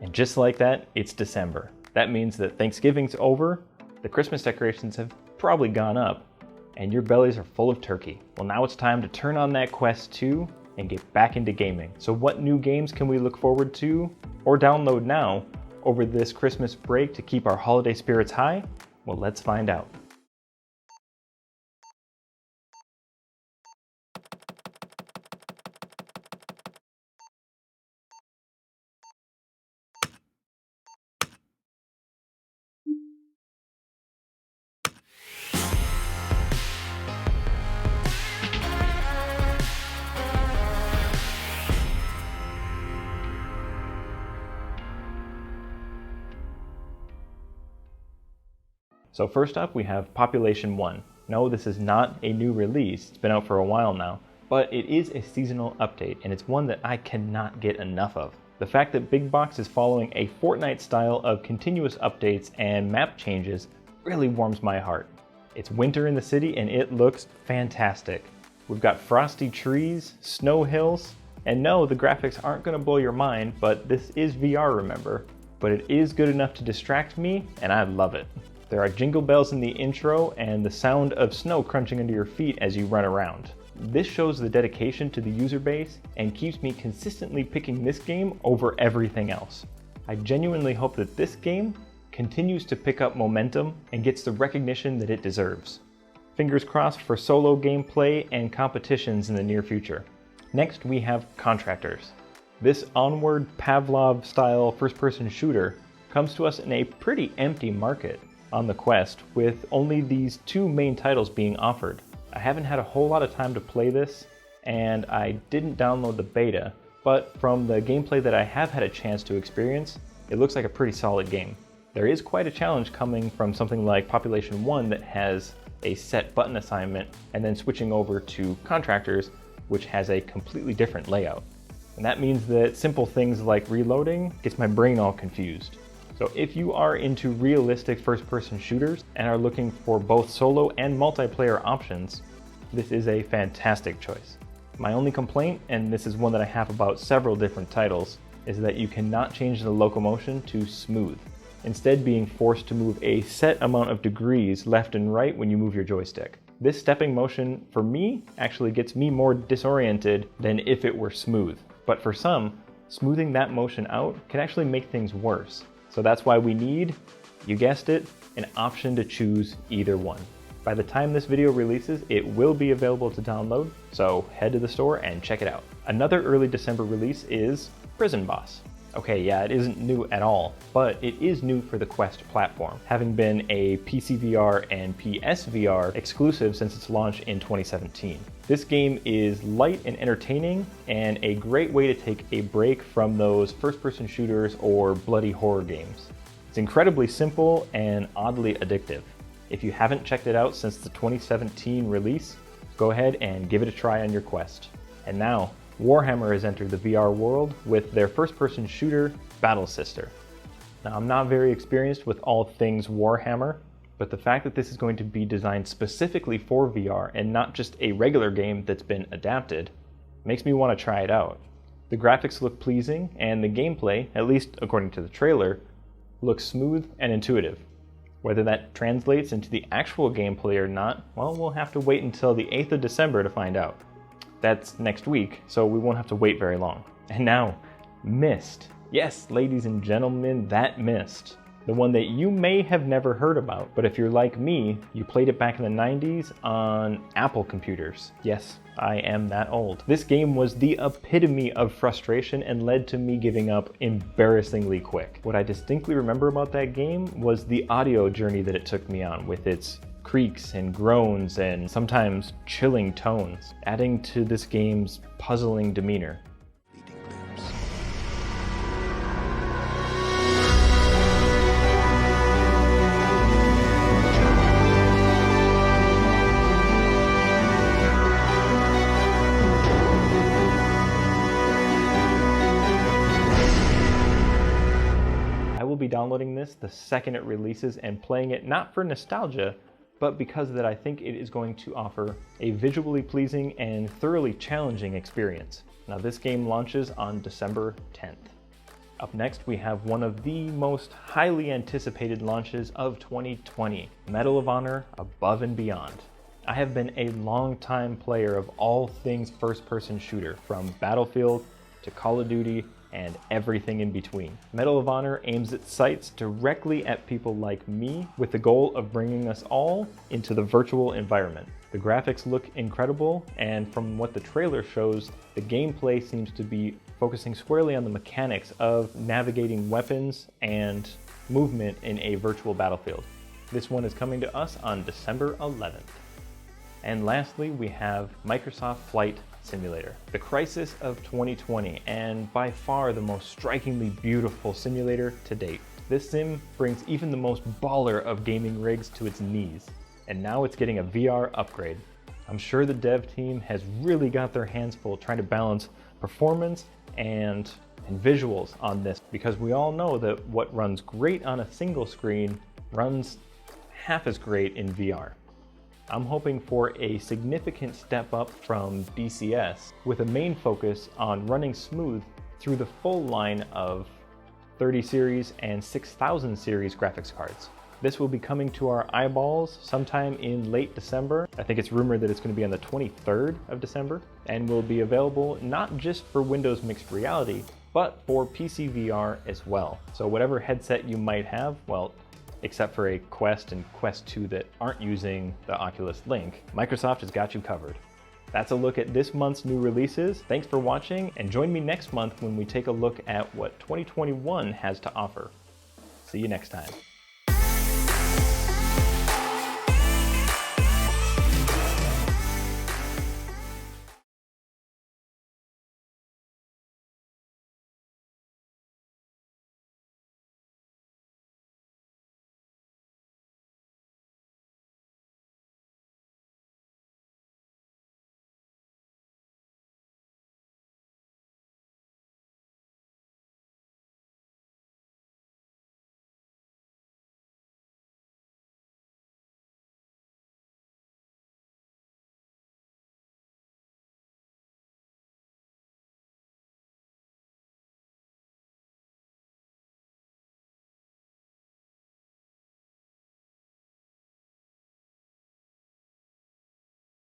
And just like that, it's December. That means that Thanksgiving's over, the Christmas decorations have probably gone up, and your bellies are full of turkey. Well, now it's time to turn on that Quest 2 and get back into gaming. So what new games can we look forward to or download now over this Christmas break to keep our holiday spirits high? Well, let's find out. So first up, we have Population 1. No, this is not a new release. It's been out for a while now, but it is a seasonal update, and it's one that I cannot get enough of. The fact that Big Box is following a Fortnite style of continuous updates and map changes really warms my heart. It's winter in the city and it looks fantastic. We've got frosty trees, snow hills, and no, the graphics aren't going to blow your mind, but this is VR, remember. But it is good enough to distract me, and I love it. There are jingle bells in the intro and the sound of snow crunching under your feet as you run around. This shows the dedication to the user base and keeps me consistently picking this game over everything else. I genuinely hope that this game continues to pick up momentum and gets the recognition that it deserves. Fingers crossed for solo gameplay and competitions in the near future. Next, we have Contractors. This onward Pavlov-style first-person shooter comes to us in a pretty empty market on the Quest, with only these two main titles being offered. I haven't had a whole lot of time to play this, and I didn't download the beta, but from the gameplay that I have had a chance to experience, it looks like a pretty solid game. There is quite a challenge coming from something like Population 1 that has a set button assignment, and then switching over to Contractors, which has a completely different layout. And that means that simple things like reloading gets my brain all confused. So if you are into realistic first-person shooters and are looking for both solo and multiplayer options, this is a fantastic choice. My only complaint, and this is one that I have about several different titles, is that you cannot change the locomotion to smooth, instead being forced to move a set amount of degrees left and right when you move your joystick. This stepping motion, for me, actually gets me more disoriented than if it were smooth. But for some, smoothing that motion out can actually make things worse. So that's why we need, you guessed it, an option to choose either one. By the time this video releases, it will be available to download, so head to the store and check it out. Another early December release is Prison Boss. Okay, yeah, it isn't new at all, but it is new for the Quest platform, having been a PCVR and PSVR exclusive since its launch in 2017. This game is light and entertaining, and a great way to take a break from those first-person shooters or bloody horror games. It's incredibly simple and oddly addictive. If you haven't checked it out since the 2017 release, go ahead and give it a try on your Quest. And now, Warhammer has entered the VR world with their first-person shooter, Battle Sister. Now, I'm not very experienced with all things Warhammer, but the fact that this is going to be designed specifically for VR and not just a regular game that's been adapted makes me want to try it out. The graphics look pleasing, and the gameplay, at least according to the trailer, looks smooth and intuitive. Whether that translates into the actual gameplay or not, well, we'll have to wait until the 8th of December to find out. That's next week, so we won't have to wait very long. And now, MYST. Yes, ladies and gentlemen, that MYST. The one that you may have never heard about, but if you're like me, you played it back in the 90s on Apple computers. Yes, I am that old. This game was the epitome of frustration and led to me giving up embarrassingly quick. What I distinctly remember about that game was the audio journey that it took me on, with its creaks and groans and sometimes chilling tones, adding to this game's puzzling demeanor. I will be downloading this the second it releases and playing it not for nostalgia, but because that I think it is going to offer a visually pleasing and thoroughly challenging experience. Now, this game launches on December 10th. Up next, we have one of the most highly anticipated launches of 2020, Medal of Honor Above and Beyond. I have been a long-time player of all things first-person shooter, from Battlefield to Call of Duty and everything in between. Medal of Honor aims its sights directly at people like me with the goal of bringing us all into the virtual environment. The graphics look incredible, and from what the trailer shows, the gameplay seems to be focusing squarely on the mechanics of navigating weapons and movement in a virtual battlefield. This one is coming to us on December 11th. And lastly, we have Microsoft Flight Simulator, the crisis of 2020, and by far the most strikingly beautiful simulator to date. This sim brings even the most baller of gaming rigs to its knees, and now it's getting a VR upgrade. I'm sure the dev team has really got their hands full trying to balance performance and visuals on this, because we all know that what runs great on a single screen runs half as great in VR. I'm hoping for a significant step up from DCS, with a main focus on running smooth through the full line of 30 series and 6000 series graphics cards. This will be coming to our eyeballs sometime in late December. I think it's rumored that it's going to be on the 23rd of December, and will be available not just for Windows Mixed Reality, but for PC VR as well. So whatever headset you might have, well, except for a Quest and Quest 2 that aren't using the Oculus Link, Microsoft has got you covered. That's a look at this month's new releases. Thanks for watching, and join me next month when we take a look at what 2021 has to offer. See you next time.